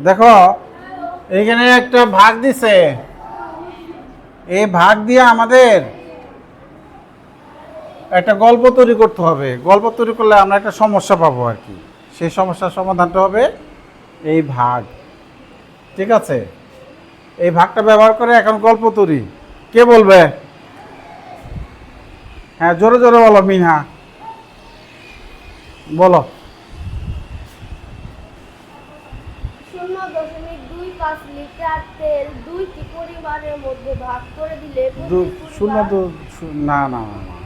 দেখো এইখানে একটা ভাগ দিছে, এই ভাগ দিয়ে আমাদের একটা গল্প তৈরি করতে হবে। গল্প তৈরি করলে আমরা একটা সমস্যা পাবো আর কি। সেই সমস্যার সমাধানটা হবে এই ভাগ। ঠিক আছে, এই ভাগটা ব্যবহার করে এখন গল্প তৈরি। কে বলবে? হ্যাঁ, জোরে জোরে বলো। মিনহা বলো। 0.25 লিটার তেল দুইটি পরিবারের মধ্যে ভাগ করে দিলে না না না না,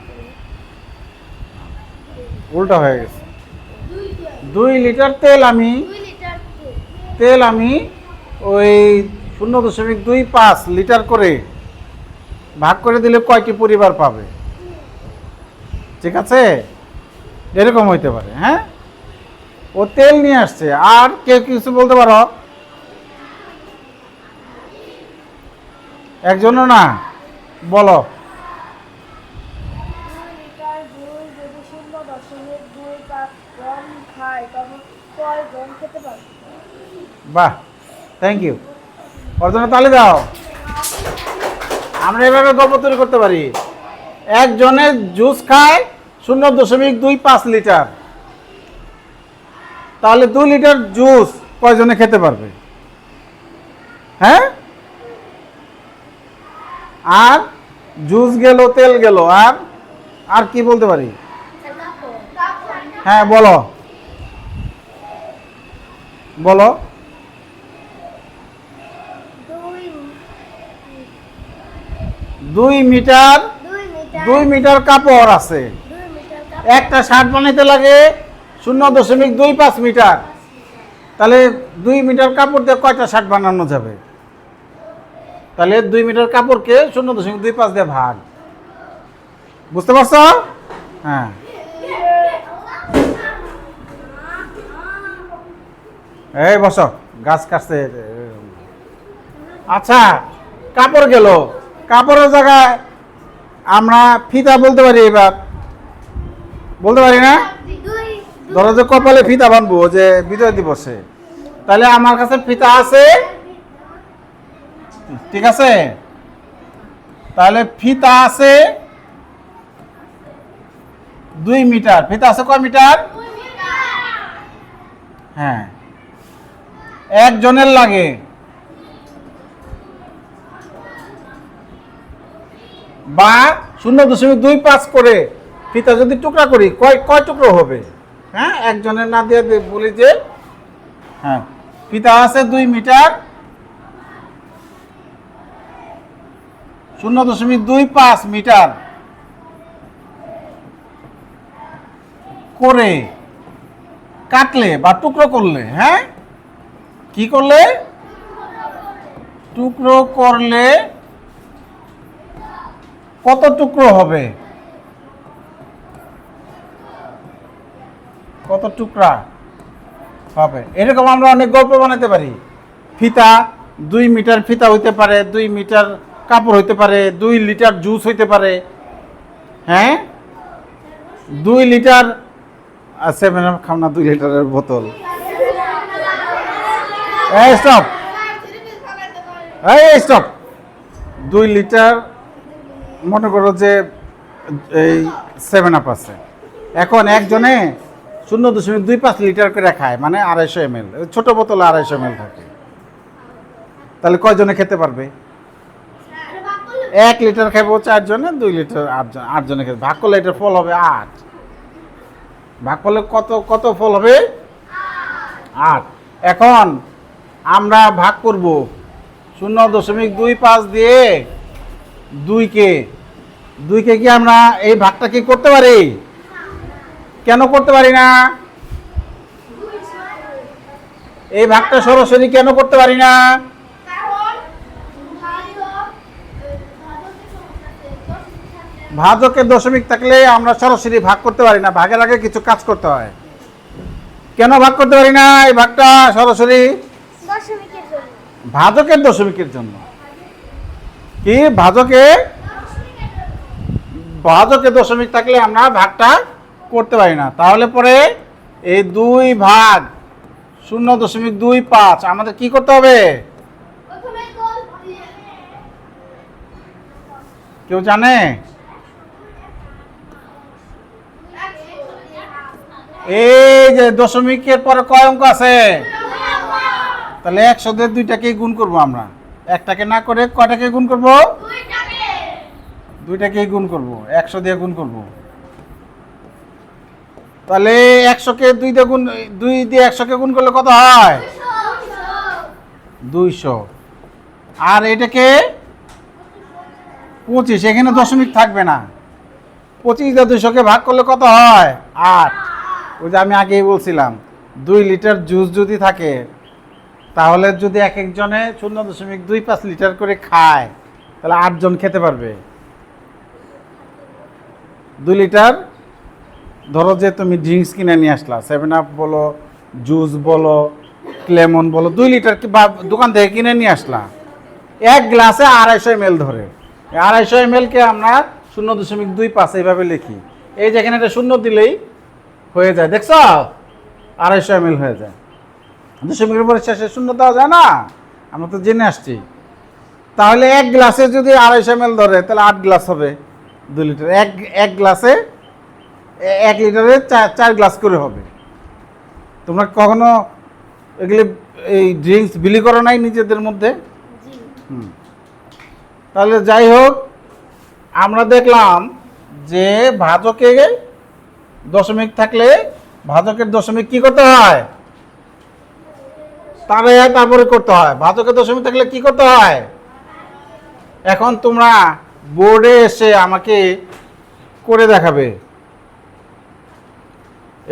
উল্টা হয়ে গেছে। 2 লিটার তেল আমি ওই 0.25 লিটার করে ভাগ করে দিলে কয়টি পরিবার পাবে? ঠিক আছে, এরকম হইতে পারে। হ্যাঁ, ও তেল নিয়ে আসছে। আর কেউ কিছু বলতে পারো? একজনও না, বলো। 2 লিটার দুধ যদি 0.25 গ্রাম খায় তখন কয়জন খেতে পারবে? বাহ, থ্যাংক ইউ। ওর জন্য তালি দাও। আমরা এভাবে গল্প তৈরি করতে পারি। একজনের জুস খায় 0.25 লিটার, তাহলে 2 লিটার জুস কয়জনে খেতে পারবে? হ্যাঁ, আর জুস গেল, তেল গেল, আর কি বলতে পারি? হ্যাঁ বলো বলো। 2 মিটার 2 মিটার কাপড় আছে। একটা শার্ট বানাইতে লাগে 0.25 মিটার, তাহলে 2 মিটার কাপড় দিয়ে কয়টা শার্ট বানানো যাবে? তাহলে 2 মিটার কাপড়কে 0.25 দিয়ে ভাগ। বুঝতে পারছো? হ্যাঁ, এই বসো, গাছ কাটছে। আচ্ছা, কাপড় গেল, কাপড়ের জায়গায় আমরা ফিতা বলতে পারি। এবার বলতে পারি না? ধরো যে কপালে ফিতা বানবো যে বিজয় দিবসে, তাহলে আমার কাছে ফিতা আছে। ঠিক আছে, তাহলে ফিতা আছে 2 মিটার। ফিতা আছে কয় মিটার? হ্যাঁ, একজনের লাগে বা 0.25 করে ফিতা যদি টুকরা করি কয় টুকরো হবে? হ্যাঁ, একজনের না দিয়ে বলি যে হ্যাঁ, ফিতা আছে 2 মিটার, 0.25 মিটার করে কাটলে বা টুকরো করলে, হ্যাঁ, কি করলে? টুকরো করলে কত টুকরো হবে? কত টুকরা হবে? এরকম আমরা অনেক গল্প বানাতে পারি। ফিতা 2 মিটার ফিতা হইতে পারে, 2 মিটার কাপড় হইতে পারে, 2 লিটার জুস হইতে পারে। হ্যাঁ, 2 লিটার 7 আপ খাও না, 2 লিটারের বোতল। এই স্টপ, এই স্টপ। 2 লিটার মনে করো যে এই 7 আপ আছে। এখন একজনে 0.25 লিটার করে খায়, মানে 250 ml। ছোট বোতলে 250 ml থাকে। তাহলে কয়জনে খেতে পারবে? 1 লিটার খাইবো 4 জনে, 2 লিটার 8 জনে খেতে। ভাগ করলে এটার ফল হবে 8। ভাগ করলে কত ফল হবে? 8। এখন আমরা ভাগ করব 0.25 দিয়ে 2কে কি আমরা এই ভাগটা কি করতে পারি? কেন করতে পারি না? এই ভাগটা সরাসরি কেন করতে পারি না? ভাজকের দশমিক থাকলে আমরা সরাসরি ভাগ করতে পারি না, ভাগের আগে কিছু কাজ করতে হয়। কেন ভাগ করতে পারি না এই ভাগটা সরাসরি? ভাজকের দশমিকের জন্য। কি ভাজকের দশমিক থাকলে আমরা ভাগটা করতে পারি না। তাহলে পরে এই 2 ভাগ 0.25 আমাদের কি করতে হবে? কেউ জানে? এই যে দশমিকের পরে কয় অঙ্ক আছে? তাহলে 100 দিয়ে দুইটাকেই গুণ করব আমরা। একটাকে না করে কয়টাকে গুণ করব? দুইটাকেই গুণ করব, 100 দিয়ে গুণ করব। তাহলে 100কে 2 দিয়ে গুণ, 2 দিয়ে 100কে গুণ করলে কত হয়? 200। আর এটাকে 25, এখানে দশমিক থাকবে না। 25 দিয়ে 200কে ভাগ করলে কত হয়? 8। ওই যে আমি আগেই বলছিলাম 2 লিটার জুস যদি থাকে তাহলে যদি এক একজনে 0.25 লিটার করে খায় তাহলে 8 জন খেতে পারবে। 2 লিটার, ধরো যে তুমি ড্রিঙ্কস কিনে নিয়ে আসলা, 7 আপ বলো, জুস বলো, লেমন বলো, 2 লিটার বা দোকান থেকে কিনে নিয়ে আসলা, এক গ্লাসে 250 ml ধরে। 250 ml কে আমরা 0.25 এইভাবে লিখি। এই যেখানে এটা শূন্য দিলেই হয়ে যায়, দেখছো? 250 ml হয়ে যায়। দশমিকের পরে শেষে শূন্য দেওয়া যায় না, আমরা তো জেনে আসছি। তাহলে এক গ্লাসে যদি 250 ml ধরে তাহলে 8 গ্লাস হবে 2 লিটার। এক গ্লাসে 1 লিটারে 4 গ্লাস করে হবে। তোমরা কখনো এগুলি এই ড্রিঙ্কস বিলি করো নাই নিজেদের মধ্যে? তাহলে যাই হোক, আমরা দেখলাম যে ভাজকে দশমিক থাকলে ভাজকের দশমিক কি করতে হয়? তারপরে করতে হয়। ভাজকের দশমিক থাকলে কি করতে হয়? এখন তোমরা বোর্ডে এসে আমাকে করে দেখাবে।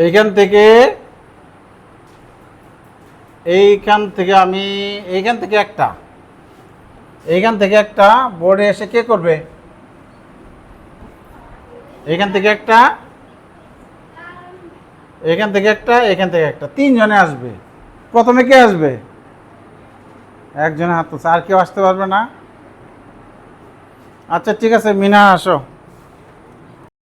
এইখান থেকে একটা বোর্ডে এসে কে করবে? এখান থেকে একটা, তিনজনে আসবে। প্রথমে কে আসবে? একজনে হাত তুলছে, আর কেউ আসতে পারবে না? আচ্ছা ঠিক আছে, মিনা আসো।